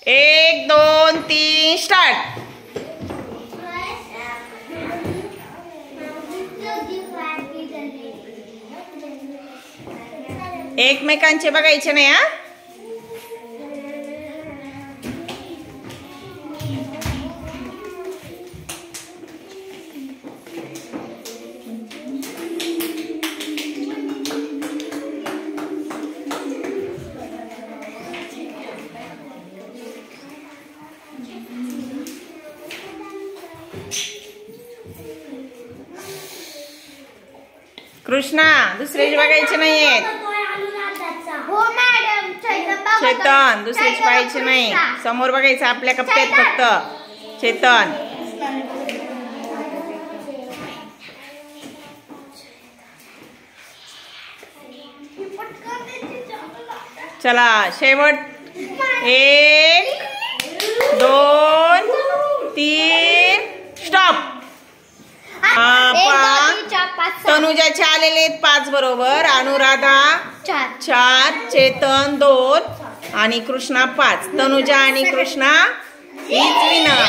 1 2 3 start. एकमेकांचे बघायचे नाही हा। कृष्णा दुसऱ्याचे बघायचे नाहीयेत। हो मॅडम। चेतन दुसऱ्याचे पाहायचे नाही, समोर बघायचं आपल्या कप्प्यात फक्त। चेतन चला शेवट 1 2 3 स्टॉप। तनुजाचे आलेले 5 बरोबर, अनुराधा 4, चेतन 2 आणि कृष्णा 5। तनुजा आणि कृष्णा इज विनर।